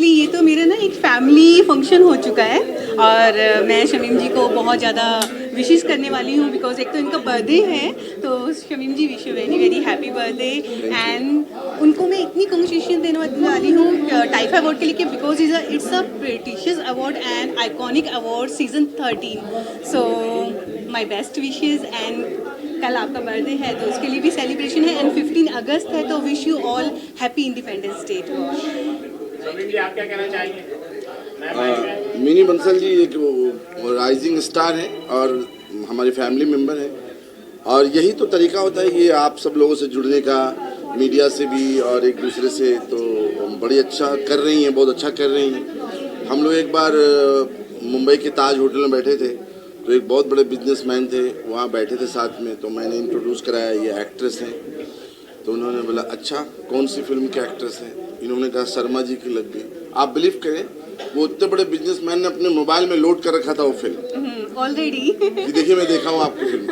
Actually ये तो मेरा ना एक फैमिली फंक्शन हो चुका है और मैं शमीम जी को बहुत ज़्यादा विशेस करने वाली हूँ बिकॉज एक तो इनका बर्थडे है, तो Shamim ji wish you very very happy birthday. And उनको मैं इतनी कंग्रेचुलेशन देने वाली हूँ टाइफा अवार्ड के लिए because it's a prestigious award and iconic award season 13। So my best wishes and कल आपका बर्थडे है तो उसके लिए भी सेलिब्रेशन है एंड 15 अगस्त है तो wish you all happy independence day to all. Shamim ji आप क्या कहना चाहेंगे? मिनी बंसल जी एक राइजिंग स्टार है और हमारी फैमिली मेम्बर है और यही तो तरीका होता है कि आप सब लोगों से जुड़ने का, मीडिया से भी और एक दूसरे से। तो बड़ी अच्छा कर रही हैं, बहुत अच्छा कर रही हैं। हम लोग एक बार मुंबई के ताज होटल में बैठे थे तो एक बहुत बड़े बिजनेसमैन थे वहाँ बैठे थे साथ में, तो मैंने इंट्रोड्यूस कराया ये एक्ट्रेस हैं। तो उन्होंने बोला अच्छा कौन सी फिल्म के एक्ट्रेस हैं? इन्होंने कहा शर्मा जी की लग गई। आप बिलीव करें वो इतने बड़े बिजनेसमैन ने अपने मोबाइल में लोड कर रखा था वो फिल्म ऑलरेडी। देखिए मैं देखा हूँ आपकी फिल्म,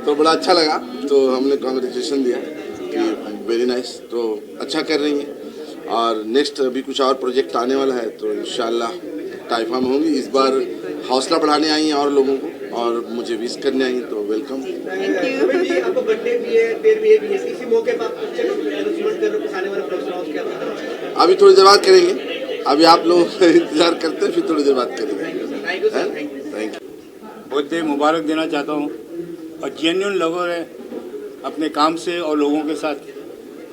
तो बड़ा अच्छा लगा। तो हमने कॉन्ग्रेचुलेशन दिया कि वेरी नाइस, तो अच्छा कर रही हैं और नेक्स्ट अभी कुछ और प्रोजेक्ट आने वाला है तो इंशाल्लाह टाइफा में होंगी। इस बार हौसला बढ़ाने आई हैं और लोगों को और मुझे विश करने आई हैं, तो वेलकम। आपको बर्थडे भी है, फिर भी है, इसी मौके पर आप अनाउंसमेंट कर रहे हो आने वाले प्रोग्राम्स के आप अभी थोड़ी देर बाद करेंगे, अभी आप लोग इंतजार करते हैं, फिर थोड़ी देर बाद करेंगे। Thank you. बर्थडे मुबारक देना चाहता हूँ और जेन्युइन लवर है अपने काम से और लोगों के साथ,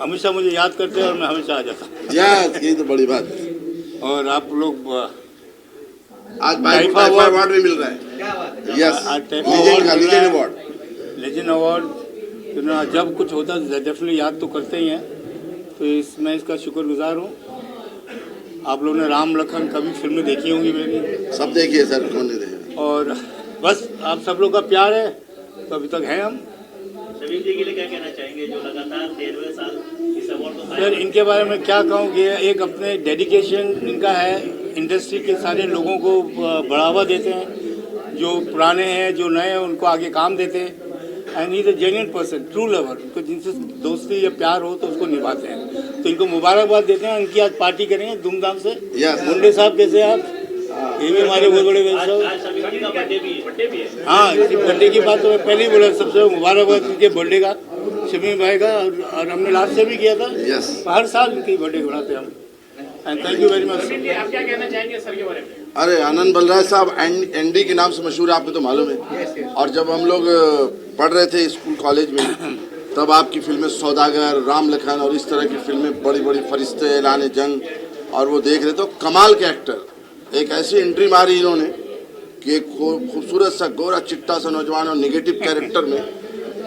हमेशा मुझे याद करते हैं और मैं हमेशा आ जाता हूँ। यही तो बड़ी बात है। और आप लोग आज टाइफा अवार्ड भी मिल रहा है। Yes, legend award. Legend award जब कुछ होता है डेफिनेटली याद तो करते ही हैं, तो मैं इसका शुक्रगुजार हूँ। आप लोगों ने राम लखन कभी फिल्में देखी होंगी मेरी? सब देखिए सर, कौन नहीं देखे। और बस आप सब लोग का प्यार है तो अभी तक हैं हम। शमीम जी के लिए क्या कहना चाहेंगे जो लगातार 13वें साल इस अवार्ड को? सर इनके बारे में क्या कहूँ कि एक अपने डेडिकेशन इनका है, इंडस्ट्री के सारे लोगों को बढ़ावा देते हैं, जो पुराने हैं जो नए हैं उनको आगे काम देते हैं। And is a genuine person, true lover. तो जिनसे दोस्ती या प्यार हो तो उसको निभाते हैं, तो इनको मुबारकबाद देते हैं। उनकी आज पार्टी करेंगे धूमधाम से। मुंडे साहब कैसे आप? ये भी हमारे बहुत बड़े बर्थडे भी है। हाँ, इसी बर्थडे की बात तो मैं पहले ही बोला, सबसे मुबारकबाद इनके बर्थडे का, शमीम भाई का। और हमने लास्ट से भी किया था। हर साल इनकी बर्थडे मनाते हैं हम। And thank you very much. आप क्या कहना चाहेंगे सर के बारे में? अरे आनंद बलराज साहब एनडी के नाम से मशहूर है, आपको तो मालूम है। और जब हम लोग पढ़ रहे थे स्कूल कॉलेज में तब आपकी फिल्में सौदागर, राम लखन और इस तरह की फिल्में बड़ी बड़ी, फरिश्ते, ऐलान जंग, और वो देख रहे तो कमाल के एक्टर। एक ऐसी एंट्री मारी इन्होंने कि एक खूबसूरत सा गोरा चिट्टा सा नौजवान और निगेटिव कैरेक्टर में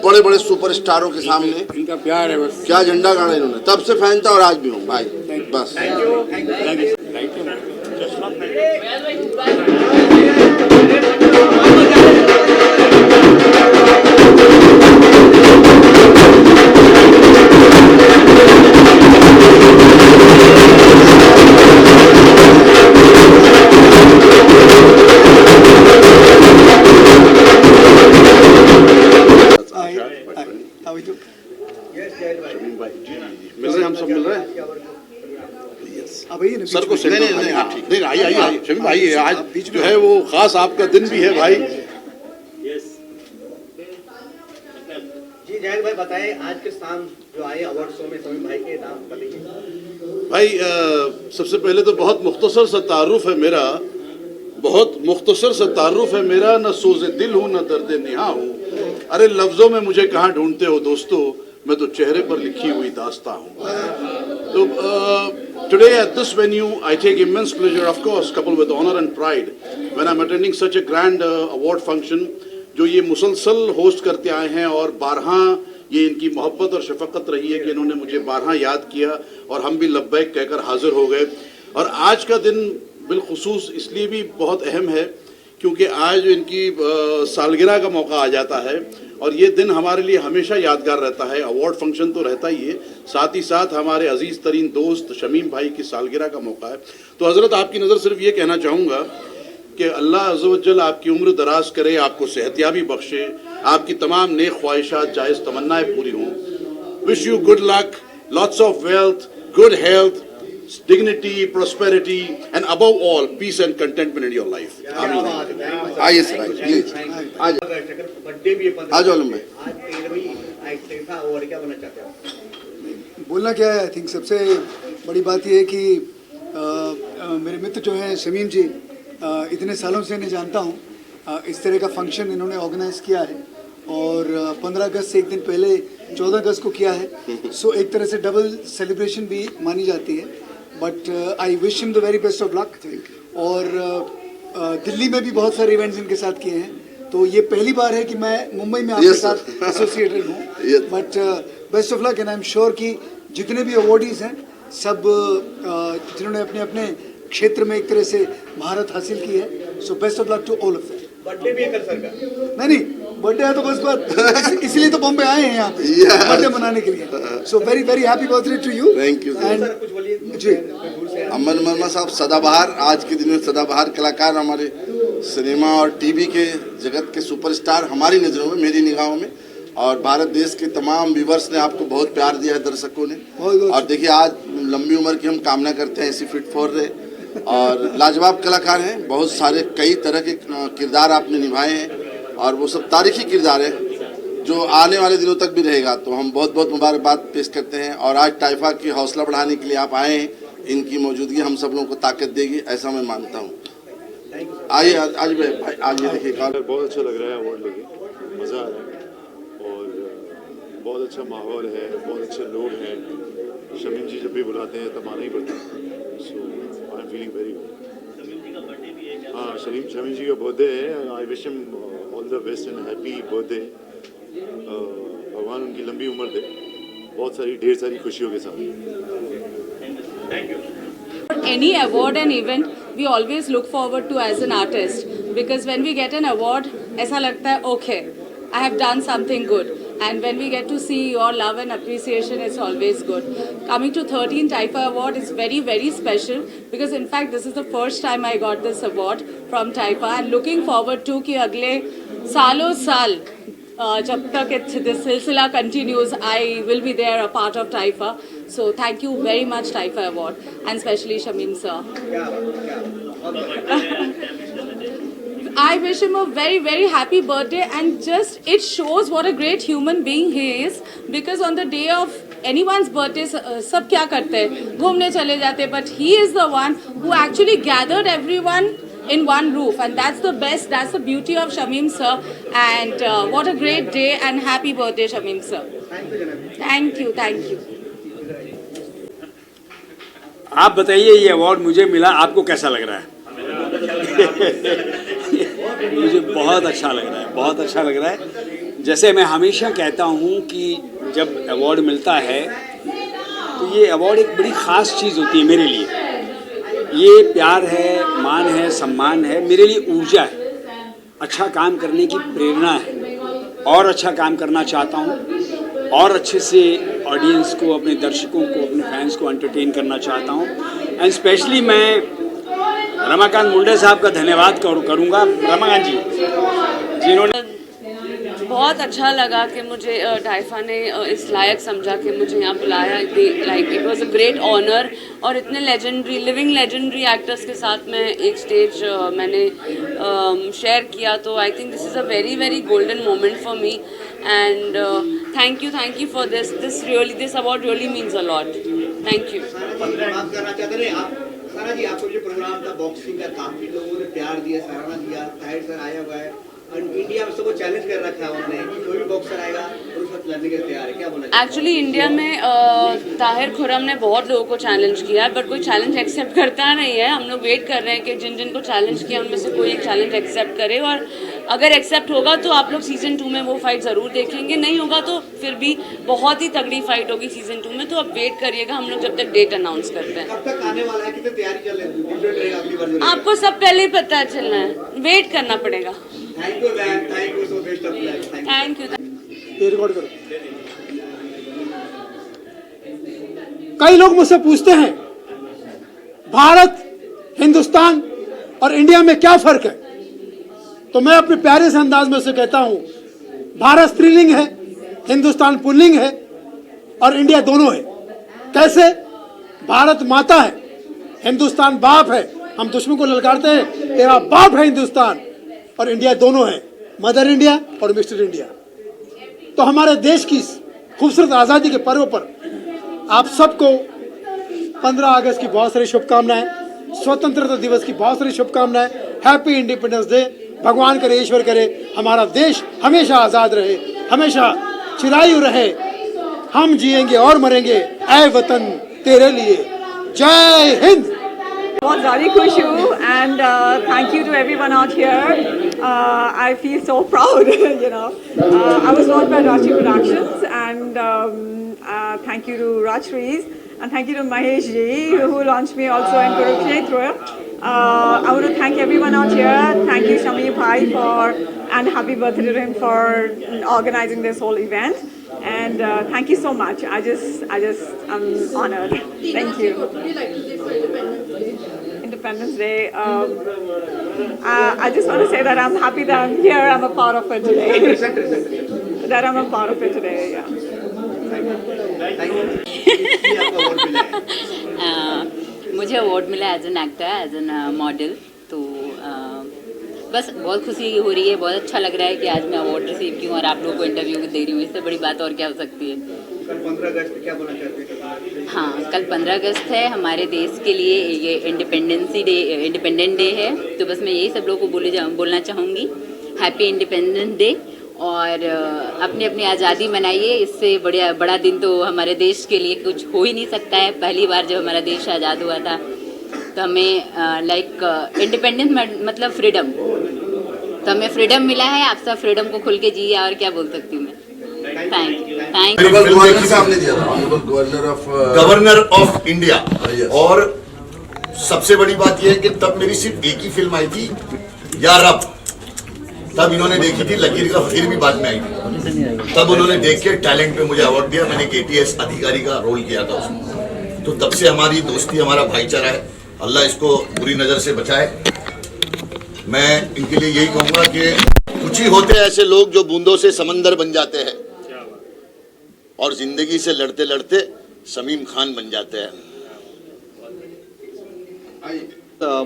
बड़े बड़े सुपरस्टारों के सामने इनका प्यार है, बस क्या झंडा गाड़ा इन्होंने। तब से फैन था और आज भी हूँ भाई, बस। मिल रहे हम सब मिल रहे हैं सर को नहीं आइए शमीम भाई, आज जो है वो खास आपका दिन भी है भाई। जी जैन भाई बताएं, आज के शाम जो आए अवार्ड शो में शमीम भाई के नाम बताइए। भाई सबसे पहले तो बहुत मुख्तसर सा तारुफ है मेरा, बहुत मुख्तसर सा तारुफ है मेरा। न सोज़े दिल हूँ न दर्द निहा हूँ। अरे लफ्जों में मुझे कहाँ ढूंढते हो दोस्तों, मैं तो चेहरे पर लिखी हुई दास्ता हूँ। तो today at this venue I take immense pleasure, of course coupled with honor and pride, when I'm attending such a grand award function जो ये मुसलसल होस्ट करते आए हैं। और 12 ये इनकी मोहब्बत और शफकत रही है कि इन्होंने मुझे 12 याद किया और हम भी लब्बैक कहकर हाजिर हो गए। और आज का दिन बिलखुसूस इसलिए भी बहुत अहम है क्योंकि आज इनकी सालगिरह का मौका आ जाता है और ये दिन हमारे लिए हमेशा यादगार रहता है। अवार्ड फंक्शन तो रहता ही है, साथ ही साथ हमारे अजीज़ तरीन दोस्त शमीम भाई की सालगिरह का मौका है। तो हज़रत आपकी नज़र सिर्फ ये कहना चाहूँगा कि अल्लाह अज़्ज़ व जल आपकी उम्र दराज करे, आपको सेहतियाबी बख्शे, आपकी तमाम नेक ख्वाहिशात जायज़ तमन्नाएँ पूरी हों। Wish you good luck, lots of wealth, good health, dignity, prosperity, and above all, peace and contentment in your life. Amen. आइए सर, आइए प्लीज, आ जाओ, बर्थडे भी है आ जाओ आलम भाई। आज 13वीं आइफा अवार्ड क्या बनना चाहते हो? बोलना क्या है, आई थिंक सबसे बड़ी बात यह है कि मेरे मित्र जो हैं शमीम जी, इतने सालों से इन्हें जानता हूँ। इस तरह का फंक्शन इन्होंने ऑर्गेनाइज किया है और 15 अगस्त से एक दिन पहले 14 अगस्त को किया है। सो एक तरह से डबल सेलिब्रेशन भी मानी जाती है। But I wish him the very best of luck. और दिल्ली में भी बहुत सारे इवेंट्स इनके साथ किए हैं, तो ये पहली बार है कि मैं मुंबई में आपके साथ एसोसिएटेड हूँ। But best of luck, and I am sure कि जितने भी अवॉर्डीज हैं सब जिन्होंने अपने अपने क्षेत्र में एक तरह से महारत हासिल की है, so best of luck to all of them. Birthday भी है कल सर का? नहीं, बर्थडे है तो बस बात इसलिए तो बॉम्बे आए हैं यहाँ पे बर्थडे मनाने के लिए। So very very happy birthday to you. Thank you. And कुछ बोलिए जी, अमन वर्मा साहब सदाबहार, आज के दिन में सदाबहार कलाकार, हमारे सिनेमा और टीवी के जगत के सुपरस्टार हमारी नज़रों में, मेरी निगाहों में, और भारत देश के तमाम व्यूवर्स ने आपको बहुत प्यार दिया है, दर्शकों ने। और देखिए आज लंबी उम्र की हम कामना करते हैं, ऐसी फिट फॉर रहे। और लाजवाब कलाकार हैं, बहुत सारे कई तरह के किरदार आपने निभाए हैं और वो सब तारीखी किरदार है जो आने वाले दिनों तक भी रहेगा। तो हम बहुत बहुत मुबारकबाद पेश करते हैं। और आज टाइफा की हौसला बढ़ाने के लिए आप आए हैं, इनकी मौजूदगी हम सब लोगों को ताकत देगी, ऐसा मैं मानता हूँ। आइए आज भाई, आज ये देखिए बहुत अच्छा लग रहा है अवार्ड लेके, मज़ा आ रहा है और बहुत अच्छा माहौल है, बहुत अच्छे लोग हैं। शमीम जी जब भी बुलाते हैं तब आना ही पड़ता है। So I am feeling very good. हाँ, शमीम जी का बर्थडे है। I wish him all the best and happy birthday. भगवान उनकी लंबी उम्र दे, बहुत सारी ढेर सारी खुशियों के साथ। Thank you. Any award and event we always look forward to as an artist, because when we get an award ऐसा लगता है okay, I have done something good, and when we get to see your love and appreciation, it's always good. Coming to 13th Taifa Award is very very special, because in fact this is the first time I got this award from Taifa, and looking forward to कि अगले सालों साल जब तक this सिलसिला continues, I will be there, a part of Taifa. So thank you very much Taifa Award, and especially Shamim sir. I wish him a very very happy birthday, and just it shows what a great human being he is, because on the day of anyone's birthday सब क्या करते हैं, घूमने चले जाते हैं, but he is the one who actually gathered everyone in one roof, and that's the best, that's the beauty of Shamim sir. And what a great day, and happy birthday Shamim sir. Thank you. आप बताइए, ये award मुझे मिला, आपको कैसा लग रहा है? मुझे बहुत अच्छा लग रहा है, बहुत अच्छा लग रहा है। जैसे मैं हमेशा कहता हूँ कि जब अवार्ड मिलता है तो ये अवार्ड एक बड़ी ख़ास चीज़ होती है मेरे लिए। ये प्यार है, मान है, सम्मान है, मेरे लिए ऊर्जा है, अच्छा काम करने की प्रेरणा है, और अच्छा काम करना चाहता हूँ, और अच्छे से ऑडियंस को, अपने दर्शकों को, अपने फैंस को एंटरटेन करना चाहता हूँ। एंड स्पेशली मैं रमाकांत मुंडे साहब का धन्यवाद करूँगा, रमाकांत जी जिन्होंने बहुत अच्छा लगा कि मुझे टाइफा ने इस लायक समझा कि मुझे यहाँ बुलाया। Like it was a great honour, और इतने लिविंग लेजेंडरी एक्टर्स के साथ मैं एक स्टेज मैंने शेयर किया, तो I think this is a very very golden moment for me, and thank you for this award really means a lot. Thank you. बात करना चाहते थे आप सारा जी, आपको जो प्रोग्राम था बॉक्सिंग का, काफी लोगों ने प्यार दिया, सराहना दिया, ताहिर सर आया हुआ है और इंडिया में सबको चैलेंज कर रखा है उन्होंने कि कोई भी बॉक्सर आएगा और उसको लड़ने के लिए तैयार है, क्या बोलना? एक्चुअली इंडिया में ताहिर खुरम ने बहुत लोगों को चैलेंज किया, बट कोई चैलेंज एक्सेप्ट करता नहीं है। हम लोग वेट कर रहे हैं कि जिन को चैलेंज किया उनमें से कोई एक चैलेंज एक्सेप्ट करे, और अगर एक्सेप्ट होगा तो आप लोग सीजन 2 में वो फाइट ज़रूर देखेंगे, नहीं होगा तो फिर भी बहुत ही तगड़ी फाइट होगी सीजन 2 में। तो अब वेट करिएगा, हम लोग जब तक डेट अनाउंस करते हैं। कब तक आने वाला है, कितनी तैयारी चल रही है? आपको सब पहले ही पता चलना है, वेट करना पड़ेगा। Thank you ma'am, thank you so best of luck. Thank you. ये रिकॉर्ड करो। कई लोग मुझसे पूछते हैं भारत, हिंदुस्तान और इंडिया में क्या फर्क है, तो मैं अपने प्यारे से अंदाज में से कहता हूं, भारत स्त्रीलिंग है, हिंदुस्तान पुल्लिंग है और इंडिया दोनों है। कैसे? भारत माता है हिंदुस्तान बाप है, हम दुश्मन को ललकारते हैं, तेरा बाप है हिंदुस्तान और इंडिया दोनों है, मदर इंडिया और मिस्टर इंडिया। तो हमारे देश की खूबसूरत आज़ादी के पर्व पर आप सबको 15 अगस्त की बहुत सारी शुभकामनाएं, स्वतंत्रता दिवस की बहुत सारी शुभकामनाएं, हैप्पी इंडिपेंडेंस डे। भगवान करे, ईश्वर करे, हमारा देश हमेशा आज़ाद रहे, हमेशा चिरायु रहे, हम जिएंगे और मरेंगे ऐ वतन तेरे लिए। जय हिंद। बहुत very खुश हूँ and thank you to everyone out here. I feel so proud, you know. I was launched by Rachi Productions and thank you to Rajshrees and thank you to Mahesh ji who launched me also in Kurukshetra. I want to thank everyone out here. Thank you Shamir Bhai and happy birthday to him for organizing this whole event. And thank you so much. I'm honored. Thank you. Independence Day. I just want to say that I'm happy that I'm here. I'm a part of it today. That I'm a part of it today. Yeah. मुझे award मिला as an actor, as an model. तो बस बहुत खुशी हो रही है, बहुत अच्छा लग रहा है कि आज मैं अवार्ड रिसीव की हूँ और आप लोगों को इंटरव्यू दे रही हूँ। इससे बड़ी बात और क्या हो सकती है। कल 15 अगस्त क्या बोलना चाहते हैं? हाँ, कल 15 अगस्त है, हमारे देश के लिए ये इंडिपेंडेंट डे है। तो बस मैं यही सब लोगों को बोलना चाहूँगी, हैप्पी इंडिपेंडेंस डे। और अपनी अपनी आज़ादी मनाइए। इससे बड़ा दिन तो हमारे देश के लिए कुछ हो ही नहीं सकता है। पहली बार जब हमारा देश आज़ाद हुआ था तो हमें इंडिपेंडेंस मतलब फ्रीडम, तो हमें फ्रीडम मिला है। आप सब फ्रीडम को खुल के जिए, और क्या बोल सकती हूँ मैं। Thank governor of India. और सबसे बड़ी बात यह है कि तब मेरी सिर्फ एक ही फिल्म आई थी, या रब, तब इन्होंने देखी थी। लकीर का फिर भी बाद में आई थी, तब उन्होंने देख के टैलेंट पे मुझे अवार्ड दिया। मैंने एक ATS अधिकारी का रोल किया था उसमें। तो तब से हमारी दोस्ती, हमारा भाईचारा है। अल्लाह इसको बुरी नज़र से बचाए। मैं इनके लिए यही कहूँगा कि कुछ ही होते हैं ऐसे लोग जो बूंदों से समंदर बन जाते हैं और जिंदगी से लड़ते लड़ते शमीम खान बन जाते हैं।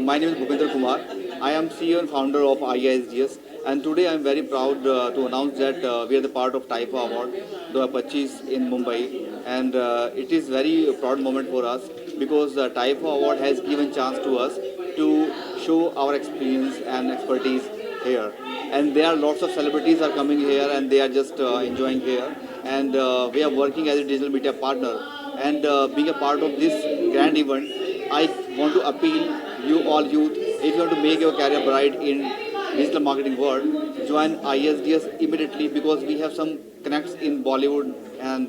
My name is Bhupendra Kumar. I am CEO and founder of IISDS, and today I am very proud to announce that we are the part of Taifa Award 2025 in Mumbai, and it is very proud moment for us because Taifa Award has given chance to us to show our experience and expertise here. And there are lots of celebrities are coming here and they are just enjoying here, and we are working as a digital media partner, and being a part of this grand event, I want to appeal you all youth, if you want to make your career bright in digital marketing world, join ISDS immediately because we have some connects in Bollywood, and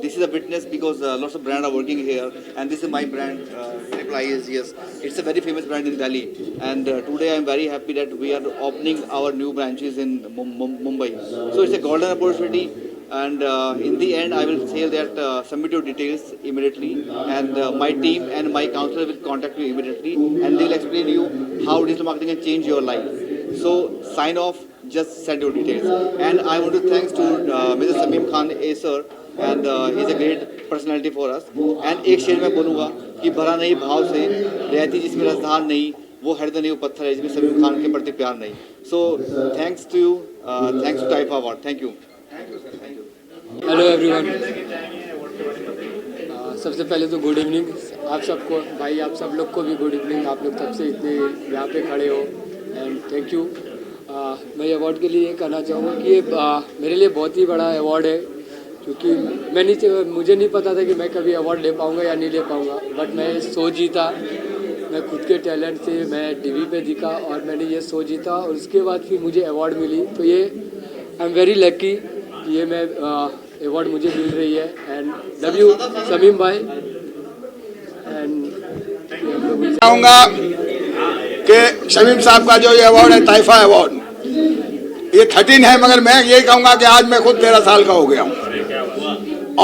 this is a witness because lots of brands are working here, and this is my brand, Triple ISDS. It's a very famous brand in Delhi, and today I am very happy that we are opening our new branches in Mumbai. So it's a golden opportunity. And in the end, I will say that submit your details immediately, and my team and my counselor will contact you immediately, and they will explain you how digital marketing can change your life. So sign off, just send your details. And I want to thanks to Mr. Sameem Khan A sir, and he's a great personality for us. And एक शेर में बोलूँगा कि भरा नहीं भाव से रहती जिसमें रसधार नहीं, वो हृदय नहीं वो पत्थर है जिसमें समीम खान के प्रति प्यार नहीं। So thanks to you, thanks to Taifa Award. Thank you. Hello everyone, सबसे पहले तो गुड इवनिंग आप सबको, भाई आप सब लोग को भी गुड इवनिंग। आप लोग तब से इतने यहाँ पे खड़े हो, एंड थैंक यू। मैं अवार्ड के लिए ये कहना चाहूँगा कि ये मेरे लिए बहुत ही बड़ा अवार्ड है, क्योंकि मुझे नहीं पता था कि मैं कभी अवार्ड ले पाऊँगा या नहीं ले पाऊँगा, बट मैं शो जीता। मैं खुद के टैलेंट से मैं TV पे दिखा और मैंने ये शो जीता, और उसके बाद फिर मुझे अवार्ड मिली। तो ये आई एम वेरी लकी कि ये मैं अवार्ड मुझे मिल रही है, एंड लव यू समीम भाई। एंड चाहूँगा कि शमीम साहब का जो ये अवार्ड है ताइफा अवार्ड, ये 13 है, मगर मैं ये कहूँगा कि आज मैं खुद 13 साल का हो गया हूँ।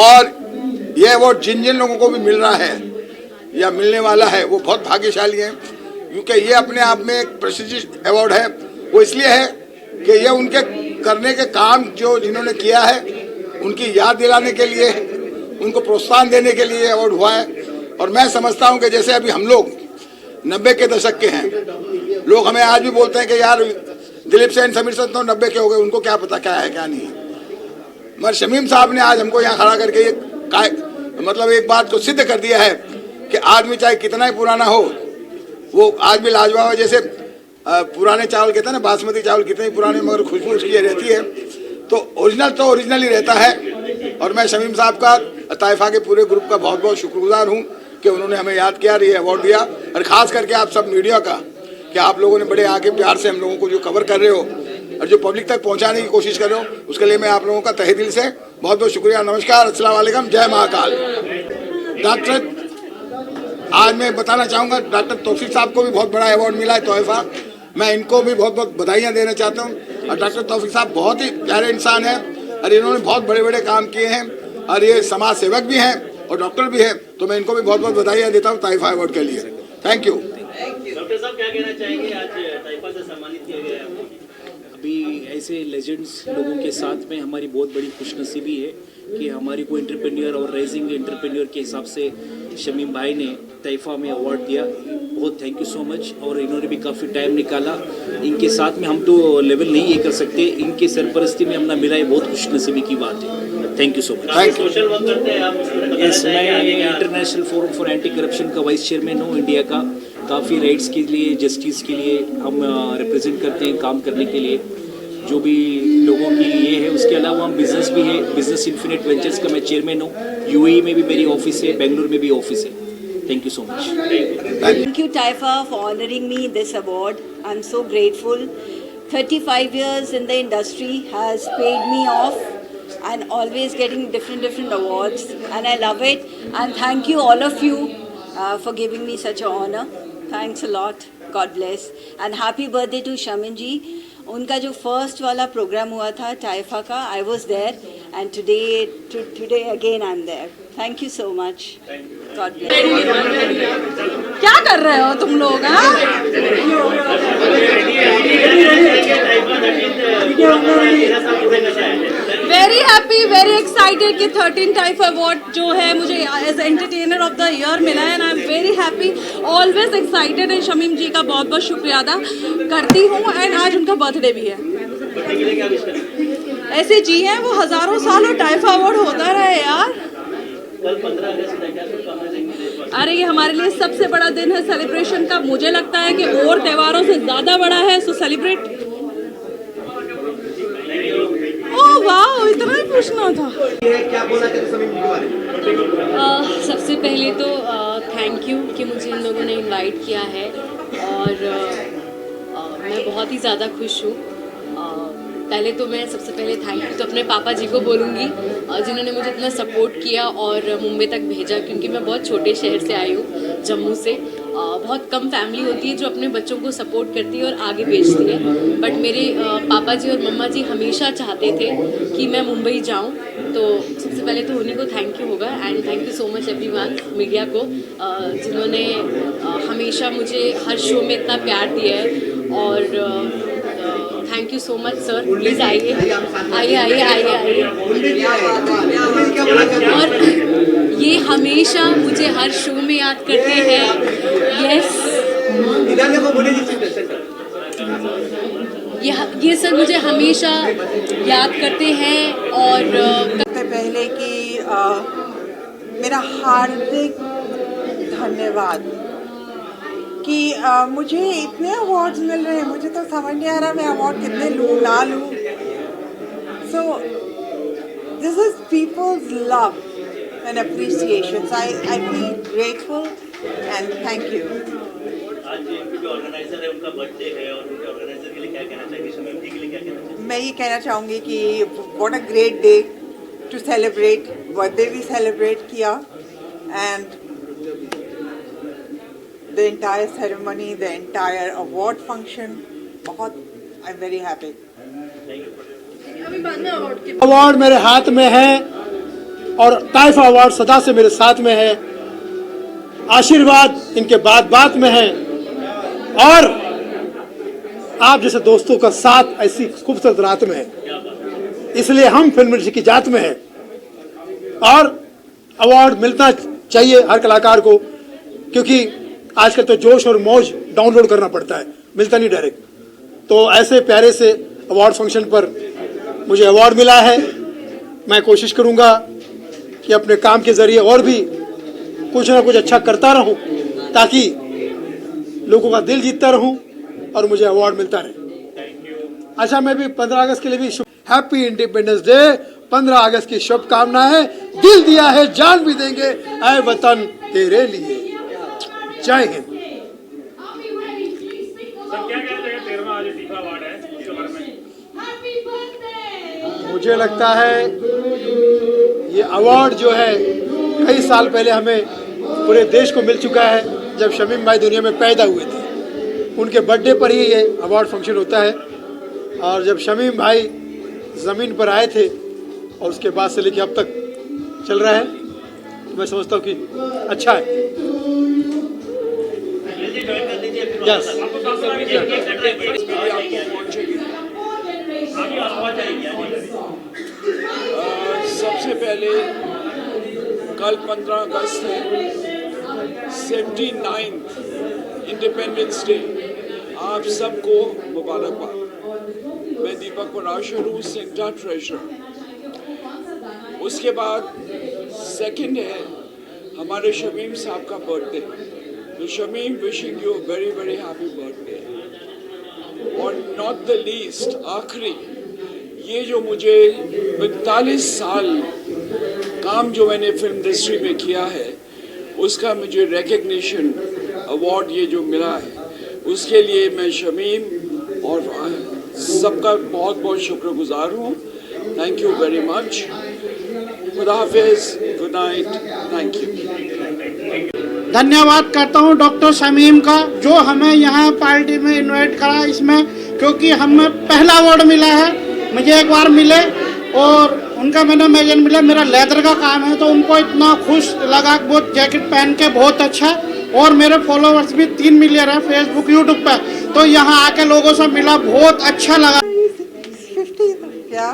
और ये अवार्ड जिन जिन लोगों को भी मिल रहा है या मिलने वाला है वो बहुत भाग्यशाली हैं, क्योंकि ये अपने आप में एक प्रेस्टीजियस अवार्ड है। वो इसलिए है कि ये उनके करने के काम जो जिन्होंने किया है उनकी याद दिलाने के लिए, उनको प्रोत्साहन देने के लिए अवार्ड हुआ है। और मैं समझता हूं कि जैसे अभी हम लोग 90 के दशक के हैं, लोग हमें आज भी बोलते हैं कि यार दिलीप सेन, समीर सेन तो 90 के हो गए, उनको क्या पता क्या है क्या नहीं है। मगर शमीम साहब ने आज हमको यहाँ खड़ा करके मतलब एक बात को सिद्ध कर दिया है कि आदमी चाहे कितना ही पुराना हो, वो आज भी लाजवाब है। जैसे पुराने चावल कहते हैं ना, बासमती चावल कितने ही पुराने मगर खुशबू उसकी रहती है, तो ओरिजिनल ही रहता है। और मैं शमीम साहब का, ताइफा के पूरे ग्रुप का बहुत बहुत शुक्रगुजार हूँ कि उन्होंने हमें याद किया, ये अवार्ड दिया। और ख़ास करके आप सब मीडिया का, कि आप लोगों ने बड़े आगे प्यार से हम लोगों को जो कवर कर रहे हो और जो पब्लिक तक पहुँचाने की कोशिश कर रहे हो, उसके लिए मैं आप लोगों का तहे दिल से बहुत बहुत शुक्रिया। नमस्कार, अस्सलाम वालेकुम, जय महाकाल। डॉक्टर, आज मैं बताना चाहूँगा, डॉक्टर तौफीक साहब को भी बहुत बड़ा अवार्ड मिला है तोहफा, मैं इनको भी बहुत बहुत बधाइयाँ देना चाहता हूँ। और डॉक्टर तौफीक साहब बहुत ही प्यारे इंसान हैं और इन्होंने बहुत बड़े बड़े काम किए हैं और ये समाज सेवक भी हैं और डॉक्टर भी हैं, तो मैं इनको भी बहुत बहुत बधाइयाँ देता हूँ ताइफा अवार्ड के लिए। Thank you. डॉक्टर साहब क्या कहना चाहेंगे, आज ताइफा से सम्मानित किया गया है? अभी ऐसे लेजेंड्स लोगों के साथ में हमारी बहुत बड़ी खुशनसीबी है कि हमारी को एंटरप्रेन्योर और राइजिंग एंटरप्रेन्योर के हिसाब से शमीम भाई ने ताइफा में अवार्ड दिया। बहुत थैंक यू सो मच। और इन्होंने भी काफ़ी टाइम निकाला, इनके साथ में हम तो लेवल नहीं ये कर सकते, इनके सरपरस्ती में हमने मिला, ये बहुत खुशनसीबी की बात है। Thank you so much. Social work करते हैं आप? यस, मैं international forum for anti corruption का वाइस चेयरमैन हूँ इंडिया का। काफ़ी राइट्स के लिए, जस्टिस के लिए हम रिप्रेजेंट करते हैं काम करने के लिए, जो भी लोगों की ये है। उसके अलावा हम बिजनेस भी है, बिजनेस इन्फिनिट वेंचर्स का मैं चेयरमैन हूँ। यूएई में भी मेरी ऑफिस है, बेंगलुरु में भी ऑफिस है। Thank you so much. Thank you, Taifa, for honoring me this award. I'm so grateful. 35 years in the industry has paid me off and always getting different awards, and I love it. And thank you all of you for giving me such an honor. Thanks a lot. God bless. And happy birthday to Shamin ji. उनका जो first वाला programme हुआ था टाइफा का, I was there, and today again I'm there. Thank you so much. God bless. क्या कर रहे हो तुम लोग? वेरी हैप्पी, वेरी एक्साइटेड कि 13 टाइप अवार्ड जो है मुझे as entertainer of the year मिला है, and I am very happy, always excited. And Shamim ji का बहुत बहुत शुक्रिया अदा करती हूँ। एंड आज उनका बर्थडे भी है। ऐसे जी हैं वो हजारों साल और टाइफा अवार्ड होता रहे यार। अरे ये हमारे लिए सबसे बड़ा दिन है सेलिब्रेशन का। मुझे लगता है कि और त्योहारों से ज्यादा बड़ा है, सो सेलिब्रेट। ओह वाह, इतना ही पूछना था। क्या बोलना चाहते समीम जी के बारे में? सबसे पहले तो थैंक यू कि मुझे इन लोगों ने इनवाइट किया है, और मैं बहुत ही ज़्यादा खुश हूँ। पहले तो मैं सबसे पहले थैंक यू तो अपने पापा जी को बोलूँगी, जिन्होंने मुझे इतना सपोर्ट किया और मुंबई तक भेजा, क्योंकि मैं बहुत छोटे शहर से आई हूँ, जम्मू से। बहुत कम फैमिली होती है जो अपने बच्चों को सपोर्ट करती है और आगे भेजती है, बट मेरे पापा जी और मम्मा जी हमेशा चाहते थे कि मैं मुंबई जाऊँ। तो सबसे पहले तो उन्हीं को थैंक यू होगा, and thank you so much everyone, media को, जिन्होंने हमेशा मुझे हर शो में इतना प्यार दिया है। और thank you so much sir, please आइए आइए आइए आइए आइए। और ये हमेशा मुझे हर शो में याद करते हैं। यस, ये सर मुझे हमेशा याद करते हैं। और सबसे पहले कि मेरा हार्दिक धन्यवाद कि मुझे इतने अवार्ड्स मिल रहे हैं। मुझे तो समझ नहीं आ रहा मैं अवार्ड कितने लूँ ना लूँ। So this is people's love and appreciation. I feel grateful and thank you. आज इनके जो ऑर्गेनाइजर है उनका बर्थडे है, और उनके ऑर्गेनाइजर के लिए क्या कहना चाहिए, शमीम जी के लिए क्या कहना चाहिए? मैं ये कहना चाहूँगी कि what a great day to celebrate. Birthday भी सेलिब्रेट किया, and the entire ceremony, the entire award function, बहुत I'm very happy. अवार्ड मेरे हाथ में है और ताइफा अवार्ड सदा से मेरे साथ में है। आशीर्वाद इनके बात में है, और आप जैसे दोस्तों का साथ ऐसी खूबसूरत रात में है, इसलिए हम फिल्म इंडस्ट्री की जात में है। और अवार्ड मिलता चाहिए हर कलाकार को, क्योंकि आजकल तो जोश और मौज डाउनलोड करना पड़ता है, मिलता नहीं डायरेक्ट। तो ऐसे प्यारे से अवार्ड फंक्शन पर मुझे अवार्ड मिला है। मैं कोशिश करूंगा कि अपने काम के ज़रिए और भी कुछ ना कुछ अच्छा करता रहूं, ताकि लोगों का दिल जीतता रहूं और मुझे अवार्ड मिलता रहे। अच्छा, मैं भी 15 अगस्त के लिए भी हैप्पी इंडिपेंडेंस डे, 15 अगस्त की शुभकामनाएं। दिल दिया है जान भी देंगे ऐ वतन तेरे लिए। जय हिंद। मुझे लगता है ये अवार्ड जो है कई साल पहले हमें पूरे देश को मिल चुका है। जब शमीम भाई दुनिया में पैदा हुए थे, उनके बर्थडे पर ही ये अवार्ड फंक्शन होता है। और जब शमीम भाई ज़मीन पर आए थे और उसके बाद से लेकर अब तक चल रहा है, तो मैं समझता हूँ कि अच्छा है। यस, सबसे पहले कल 15 अगस्त है, 79th इंडिपेंडेंस डे। आप सबको मुबारकबाद। मैं दीपक पराशर हूँ, सेंटा ट्रेजरर। उसके बाद सेकंड है हमारे शमीम साहब का बर्थडे। तो Shamim, wishing you very very happy birthday. और नॉट द लीस्ट, आखिरी, ये जो मुझे 45 साल काम जो मैंने फिल्म इंडस्ट्री में किया है, उसका मुझे रिकग्निशन अवार्ड ये जो मिला है, उसके लिए मैं शमीम और सबका बहुत बहुत शुक्रगुजार हूँ। Thank you very much. खुदा हाफिज, गुड नाइट, थैंक यू। धन्यवाद करता हूँ डॉक्टर शमीम का, जो हमें यहाँ पार्टी में इनवाइट करा इसमें, क्योंकि हमें पहला अवार्ड मिला है। मुझे एक बार मिले और उनका मैंने मैगजीन मिला, मेरा लेदर का काम है, तो उनको इतना खुश लगा, वो जैकेट पहन के बहुत अच्छा। और मेरे फॉलोवर्स भी 3 मिलियन है फेसबुक यूट्यूब पे, तो यहाँ आके लोगों से मिला, बहुत अच्छा लगा। 50 क्या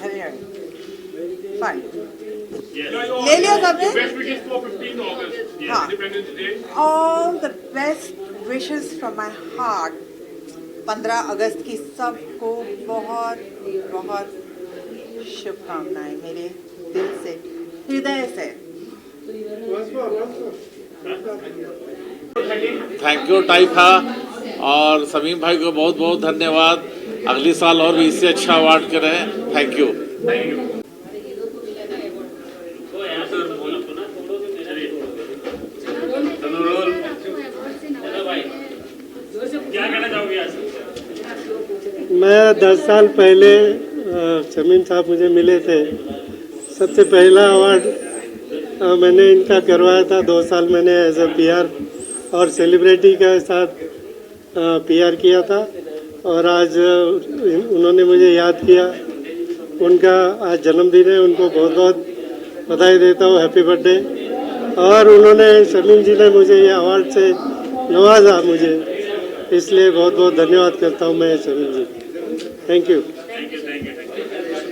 है, फाइन ले लिया सबने। हाँ, all the best wishes from my heart. 15 अगस्त की सबको बहुत बहुत शुभकामनाएं मेरे दिल से, हृदय से। थैंक यू टाइफा, और समीम भाई को बहुत बहुत धन्यवाद। अगले साल और भी इससे अच्छा अवार्ड करें। Thank you. क्या कहना चाहोगे आज? मैं 10 साल पहले शमीम साहब मुझे मिले थे। सबसे पहला अवार्ड मैंने इनका करवाया था। 2 साल मैंने एज ए पीआर और सेलिब्रिटी के साथ पीआर किया था, और आज उन्होंने मुझे याद किया। उनका आज जन्मदिन है, उनको बहुत बहुत बधाई देता हूँ, हैप्पी बर्थडे। और उन्होंने, शमीम जी ने मुझे ये अवार्ड से नवाजा मुझे, इसलिए बहुत बहुत धन्यवाद करता हूँ मैं शमीम जी। Thank you.